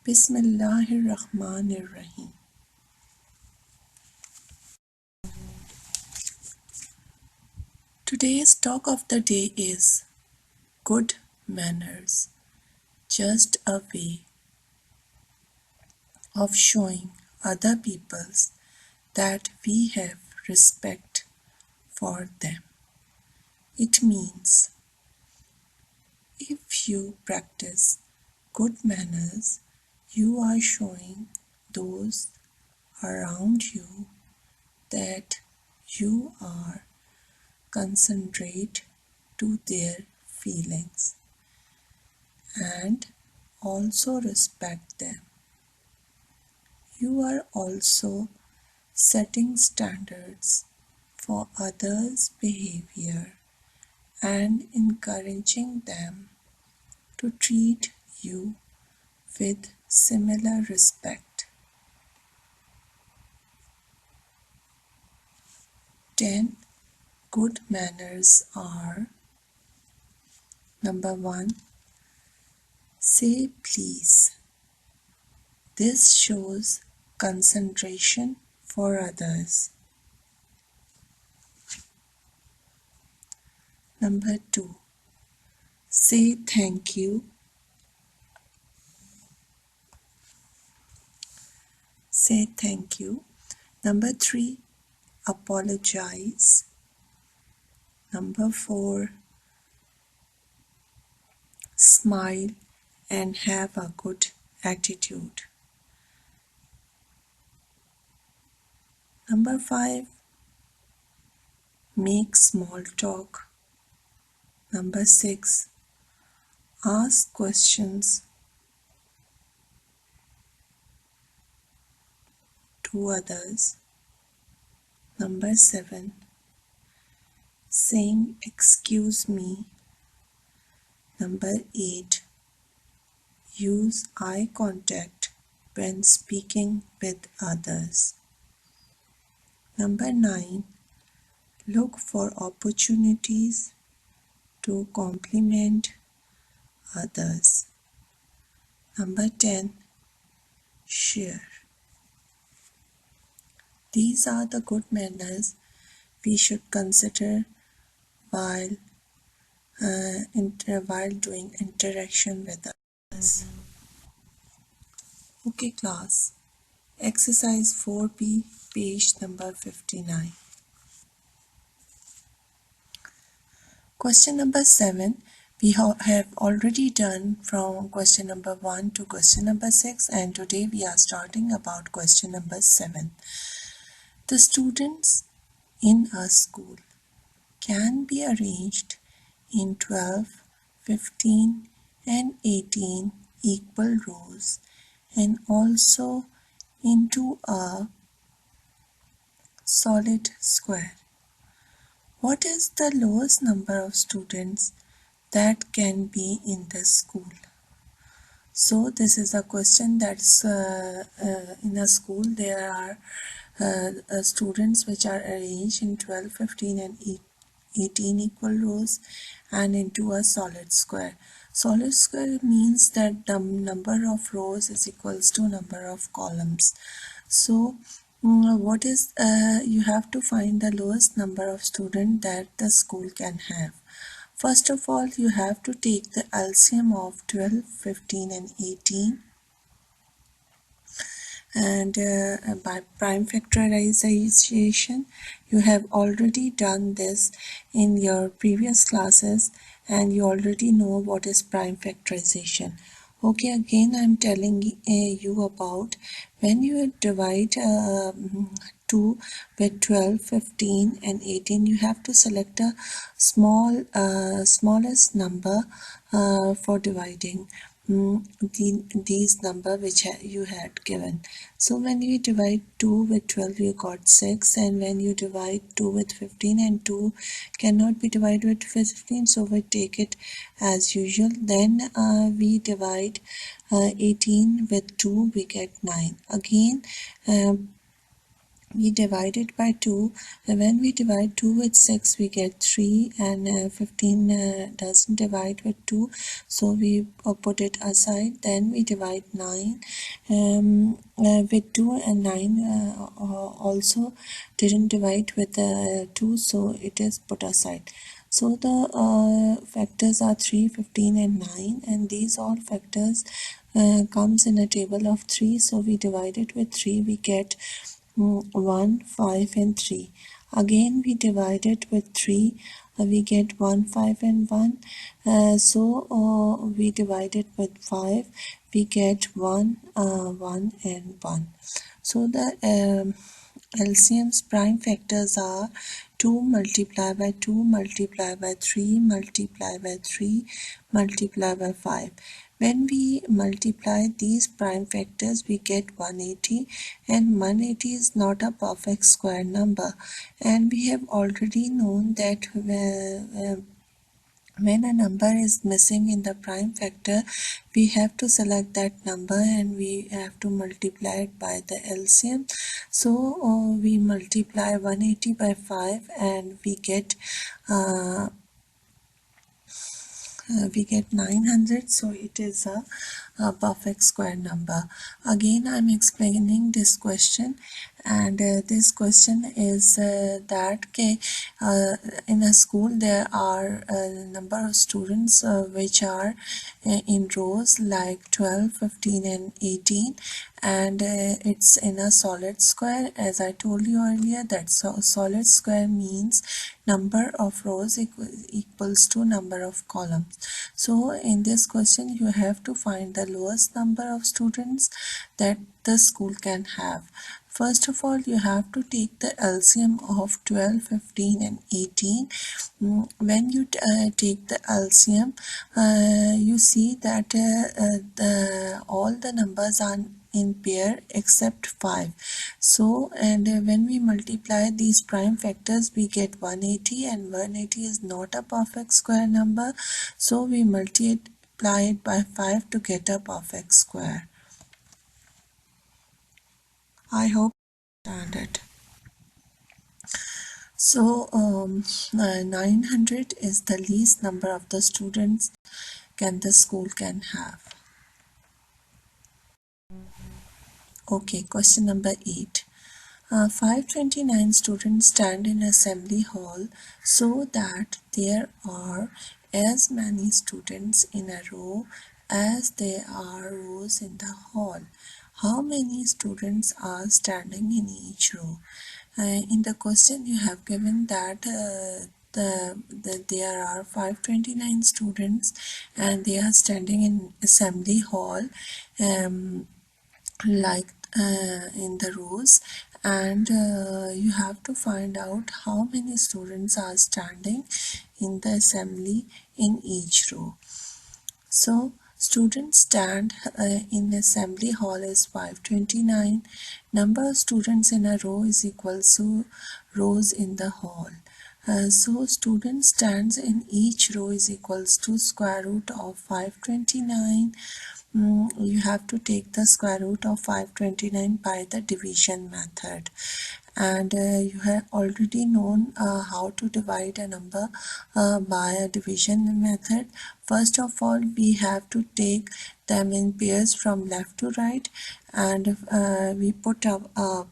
Bismillahirrahmanirrahim. Today's talk of the day is good manners, just a way of showing other peoples that we have respect for them. It means if you practice good manners, you are showing those around you that you are considerate to their feelings and also respect them. You are also setting standards for others' behavior and encouraging them to treat you with similar respect. 10 good manners are: number 1, say please. This shows consideration for others. Number 2, say thank you. Say thank you. Number 3, apologize. Number 4, smile and have a good attitude. Number 5, make small talk. Number 6, ask questions to others. Number 7, saying excuse me. Number 8, use eye contact when speaking with others. Number 9, look for opportunities to compliment others. Number 10, share. These are the good manners we should consider while doing interaction with others. Okay class, exercise 4B, page number 59. Question number 7, we have already done from question number 1 to question number 6, and today we are starting about question number 7. The students in a school can be arranged in 12, 15 and 18 equal rows and also into a solid square. What is the lowest number of students that can be in this school? So this is a question that's in a school there are students which are arranged in 12, 15 and 18 equal rows and into a solid square. Solid square means that the number of rows is equals to number of columns. So what is you have to find the lowest number of students that the school can have. First of all, you have to take the LCM of 12, 15 and 18, and by prime factorization. You have already done this in your previous classes and you already know what is prime factorization. Okay, again I'm telling you about when you divide 2 with 12, 15 and 18, you have to select a smallest number for dividing these number which you had given. So when you divide 2 with 12 you got 6, and when you divide 2 with 15, and 2 cannot be divided with 15, so we take it as usual. Then we divide 18 with 2, we get 9. Again we divide it by 2. When we divide 2 with 6 we get 3, and 15 doesn't divide with 2, so we put it aside. Then we divide 9 with 2, and 9 also didn't divide with 2, so it is put aside. So the factors are 3, 15 and 9, and these all factors comes in a table of 3, so we divide it with 3, we get 1, 5 and 3. Again we divide it with 3, we get 1, 5 and 1. We divide it with 5, we get 1, 1 and 1. So the LCM's prime factors are 2 multiplied by 2 multiplied by 3 multiplied by 3 multiplied by 5. When we multiply these prime factors, we get 180, and 180 is not a perfect square number. And we have already known that when a number is missing in the prime factor, we have to select that number and we have to multiply it by the LCM. So we multiply 180 by 5 and we get 900, so it is a perfect square number. Again I'm explaining this question, and this question is that in a school there are a number of students which are in rows like 12, 15 and 18, and it's in a solid square. As I told you earlier, that solid square means number of rows equals to number of columns. So in this question you have to find the lowest number of students that the school can have. First of all, you have to take the LCM of 12, 15 and 18. When you take the LCM, you see that all the numbers are in pair except 5. So, and when we multiply these prime factors, we get 180, and 180 is not a perfect square number, so we multiply it by 5 to get a perfect square. I hope you understand it. So 900 is the least number of the students the school can have. Okay, question number 8. 529 students stand in assembly hall so that there are as many students in a row as there are rows in the hall. How many students are standing in each row? In the question you have given that there are 529 students and they are standing in assembly hall, um, like in the rows, and you have to find out how many students are standing in the assembly in each row. So students stand in assembly hall is 529. Number of students in a row is equal to rows in the hall. So student stands in each row is equals to square root of 529. You have to take the square root of 529 by the division method, and you have already known how to divide a number by a division method. First of all, we have to take them in pairs from left to right, and we put a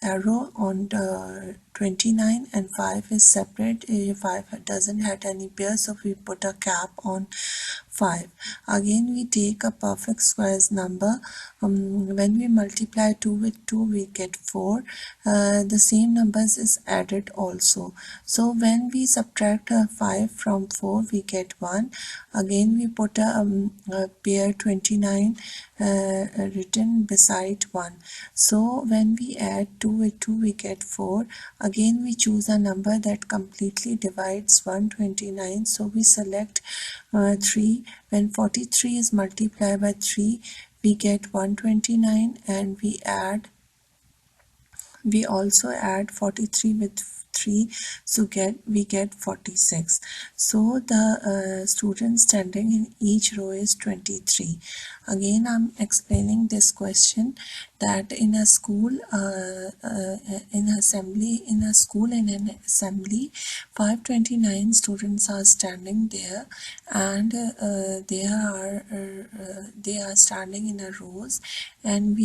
arrow on the 29, and 5 is separate. 5 doesn't have any pair, so we put a cap on 5. Again we take a perfect squares number. When we multiply 2 with 2 we get 4. The same numbers is added also, so when we subtract 5 from 4 we get 1. Again we put a pair 29 written beside 1. So when we add 2 with 2 we get 4. Again we choose a number that completely divides 129, so we select 3. When 43 is multiplied by 3 we get 129, and we also add 43 with 3, so we get 46. So the students standing in each row is 23. Again, I'm explaining this question that in a school, in a school in an assembly, 529 students are standing there, and they are standing in a rows, and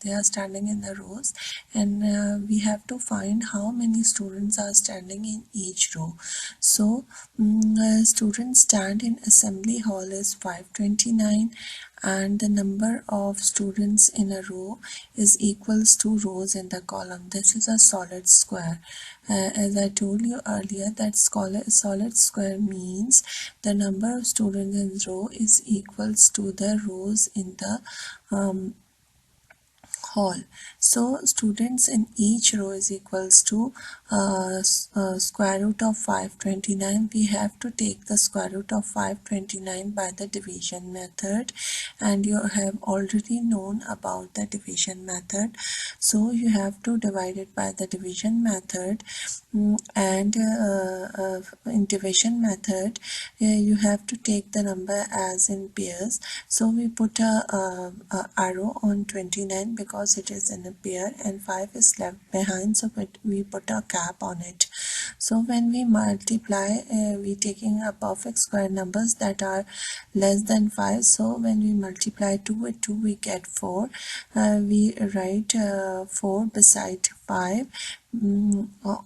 they are standing in the rows, and we have to find how many students are standing in each row. So students stand in assembly hall is 529, and the number of students in a row is equals to rows in the column. This is a solid square. As I told you earlier, that solid square means the number of students in row is equals to the rows in the um, hall. So students in each row is equals to square root of 529. We have to take the square root of 529 by the division method, and you have already known about the division method. So you have to divide it by the division method. And in division method, you have to take the number as in pairs. So we put a arrow on 29 because it is in a pair, and 5 is left behind, so we put a cap on it. So when we multiply, we taking a perfect square numbers that are less than 5. So when we multiply 2 with 2, we get 4. We write 4 beside 5,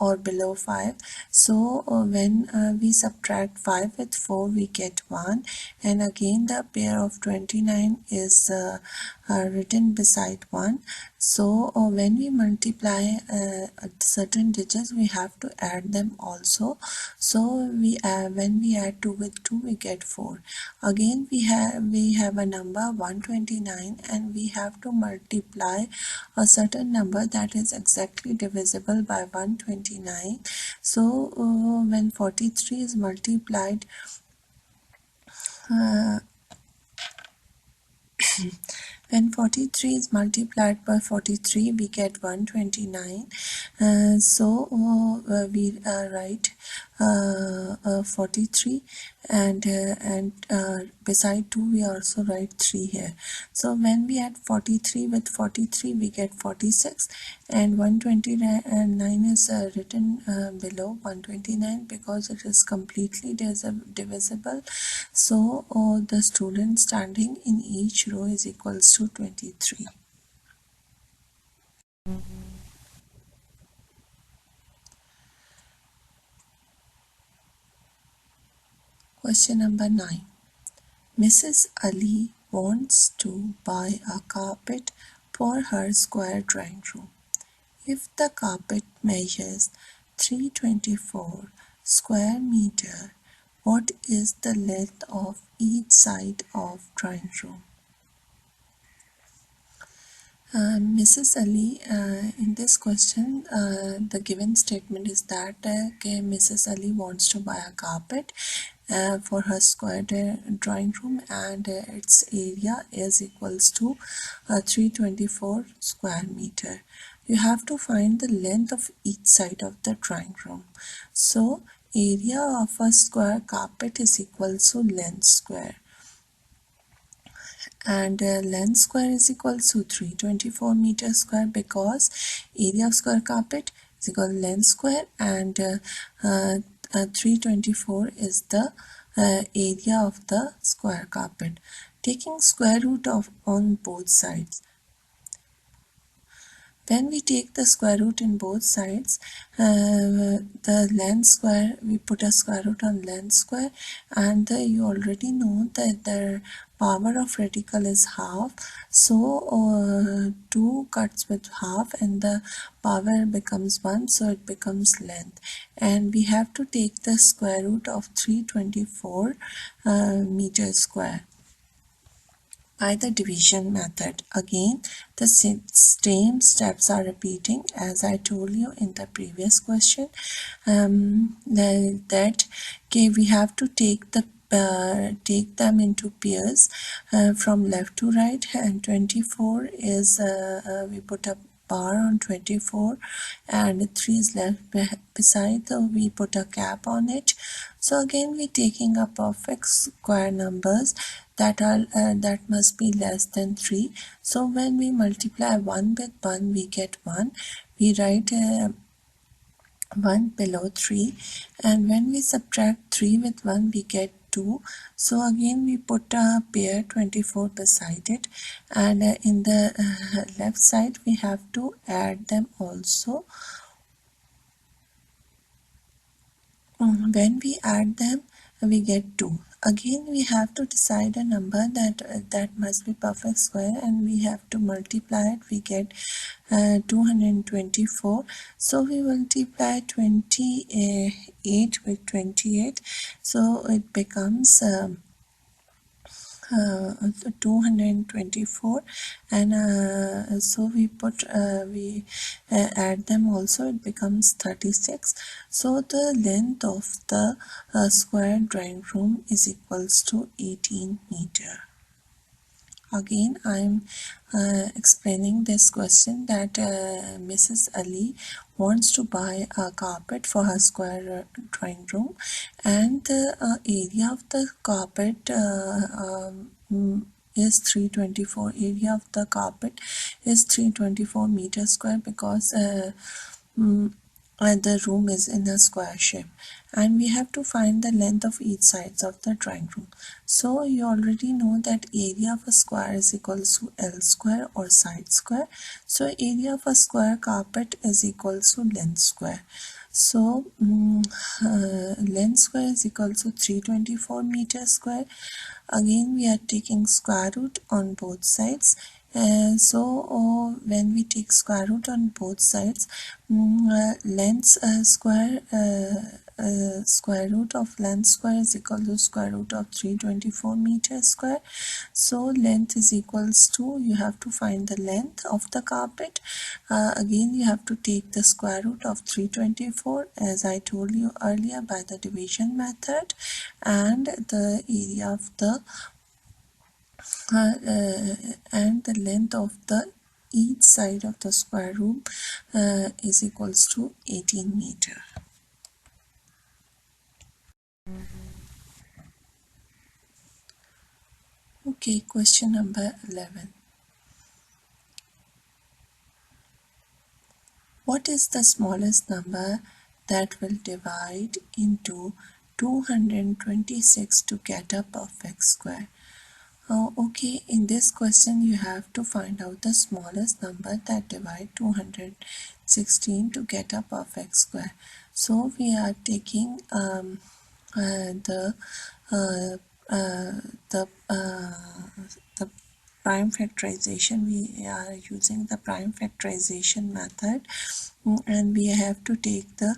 or below 5. So when we subtract 5 with 4, we get 1, and again the pair of 29 is written beside 1. So when we multiply certain digits, we have to add them also. So when we add 2 with 2, we get 4. Again we have a number 129, and we have to multiply a certain number that is exactly divisible by 129. So when 43 is multiplied uh, when 43 is multiplied by 43, we get 129. So we write 43, and beside 2 we also write 3 here. So when we add 43 with 43, we get 46, and 129 is written below 129 because it is completely divisible. So the student standing in each row is equals to 23. Question number 9. Mrs. Ali wants to buy a carpet for her square drawing room. If the carpet measures 324 square meter, what is the length of each side of drawing room? Mrs. Ali, in this question, the given statement is that Mrs. Ali wants to buy a carpet for her square drawing room, and its area is equals to 324 square meter. You have to find the length of each side of the drawing room. So area of a square carpet is equal to length square, and length square is equal to 324 meter square, because area of square carpet is equal to length square, and 324 is the area of the square carpet. Taking square root of on both sides, when we take the square root in both sides, the length square, we put a square root on length square, and you already know that the power of radical is half. So 2 cuts with half, and the power becomes 1, so it becomes length. And we have to take the square root of 324 meters square by the division method. Again, the same steps are repeating as I told you in the previous question. That okay, we have to take them into pairs from left to right, and 24 is we put up bar on 24 and 3 is left beside, so we put a cap on it. So again we're taking a perfect square numbers that must be less than 3. So when we multiply 1 with 1 we get 1. We write 1 below 3, and when we subtract 3 with 1 we get 2. So again we put a pair 24 beside it, and in the left side we have to add them also. When we add them we get 2. Again we have to decide a number that must be perfect square, and we have to multiply it. We get 224. So we multiply 28 with 28, so it becomes 224, and so we add them also, it becomes 36. So the length of the square drawing room is equals to 18 meter. Again, I'm explaining this question that Mrs. Ali wants to buy a carpet for her square drawing room, and the area of the carpet is 324. Area of the carpet is 324 meters square, because the room is in a square shape, and we have to find the length of each sides of the drawing room. So you already know that area of a square is equals to L square or side square. So area of a square carpet is equals to length square. So length square is equal to 324 meters square. Again we are taking square root on both sides. When we take square root on both sides, length square square root of length square is equal to square root of 324 meters square. So length is equals to, you have to find the length of the carpet. Again you have to take the square root of 324, as I told you earlier, by the division method, and the area of the and the length of the each side of the square root is equals to 18 meter. Okay, question number 11. What is the smallest number that will divide into 226 to get a perfect square? Okay, in this question you have to find out the smallest number that divide 216 to get a perfect square. So we are taking the uh, the prime factorization. We are using the prime factorization method, and we have to take the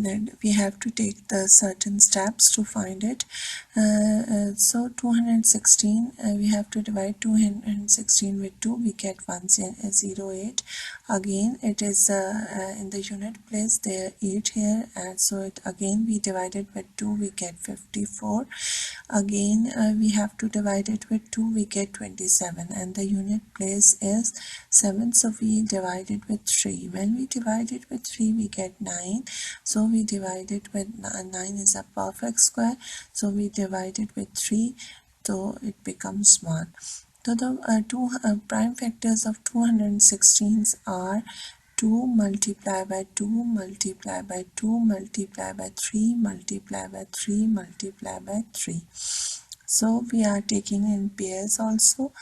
then we have to take the certain steps to find it. So 216, we have to divide 216 with 2, we get 108. Again it is in the unit place there 8 here, and so it again we divide it with 2, we get 54. Again we have to divide it with 2, we get 27, and the unit place is 7, so we divide it with 3. When we divide it with 3 we get 9, so we divide it with 9 is a perfect square, so we divide it with 3, so it becomes 1. So the two prime factors of 216 are 2 multiplied by 2 multiplied by 2 multiplied by 3 multiplied by 3 multiplied by 3. So we are taking in pairs also.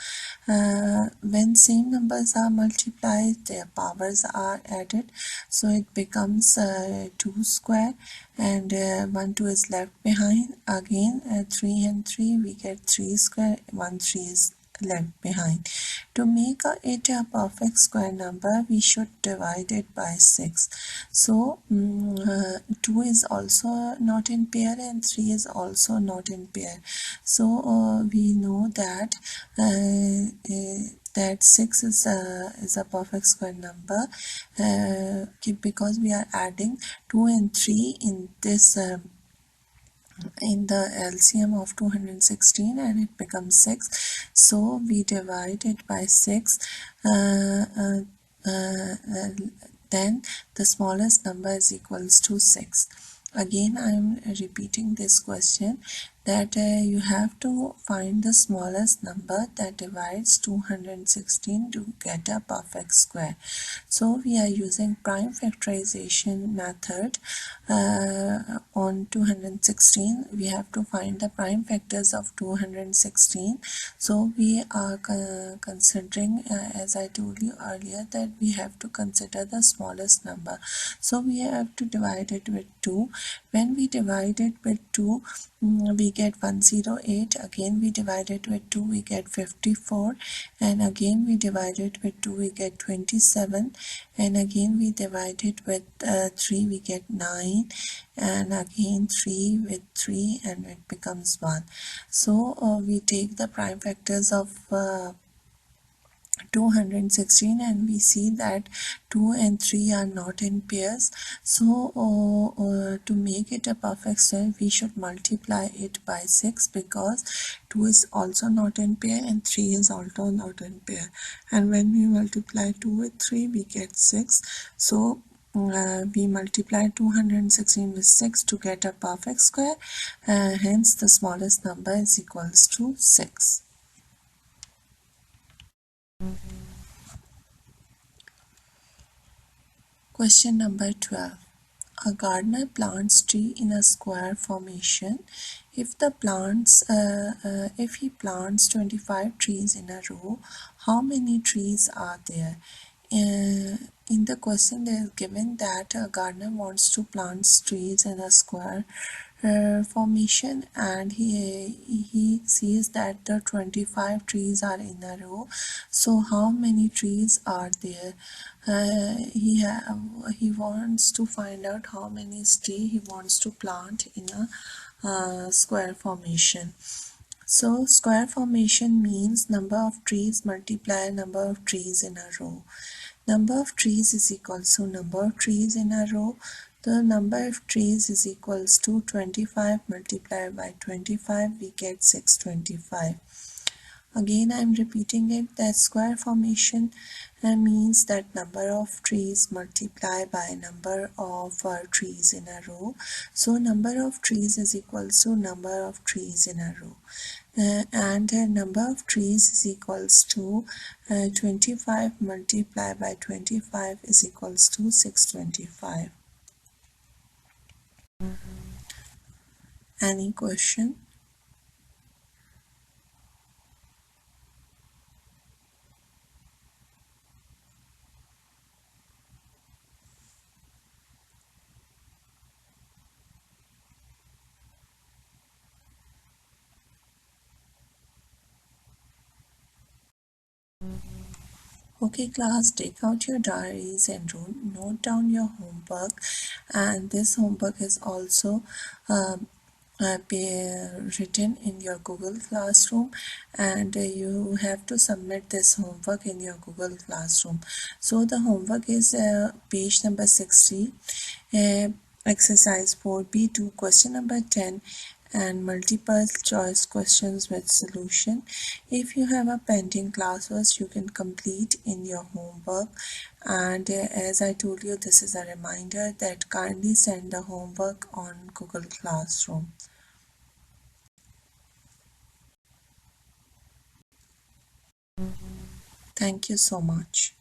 When same numbers are multiplied, their powers are added, so it becomes 2 square, and 1 2 is left behind. Again 3 and 3 we get 3 square, 1 3 is left behind. To make it a perfect square number, we should divide it by 6. So 2 is also not in pair and 3 is also not in pair. So we know that that 6 is a perfect square number because we are adding 2 and 3 in this in the LCM of 216 and it becomes 6. So we divide it by 6. Uh, uh, uh, uh, then the smallest number is equals to 6. Again, I am repeating this question that you have to find the smallest number that divides 216 to get a perfect square. So we are using prime factorization method on 216. We have to find the prime factors of 216. So we are considering, as I told you earlier, that we have to consider the smallest number. So we have to divide it with 2. When we divide it with 2, we get 108. Again we divide it with 2, we get 54. And again we divide it with 2, we get 27. And again we divide it with 3, we get 9. And again 3 with 3 and it becomes 1. So we take the prime factors of 216 and we see that 2 and 3 are not in pairs. So to make it a perfect square we should multiply it by 6, because 2 is also not in pair and 3 is also not in pair. And when we multiply 2 with 3 we get 6. So we multiply 216 with 6 to get a perfect square. Hence the smallest number is equals to 6. Question number 12. A gardener plants tree in a square formation. If he plants 25 trees in a row, how many trees are there? In the question, they is given that a gardener wants to plant trees in a square formation, and he sees that the 25 trees are in a row. So how many trees are there? He wants to find out how many trees he wants to plant in a square formation. So square formation means number of trees multiply number of trees in a row. Number of trees is equals to number of trees in a row. The number of trees is equals to 25 multiplied by 25, we get 625. Again I am repeating it, that square formation means that number of trees multiply by number of trees in a row. So number of trees is equals to number of trees in a row. And number of trees is equals to 25 multiplied by 25 is equals to 625. Any question? Okay class, take out your diaries and note down your homework, and this homework is also be written in your Google Classroom, and you have to submit this homework in your Google Classroom. So the homework is page number 60, uh, exercise 4B2, question number 10, and multiple choice questions with solution. If you have a pending classwork, you can complete in your homework. And as I told you, this is a reminder that kindly send the homework on Google Classroom. Thank you so much.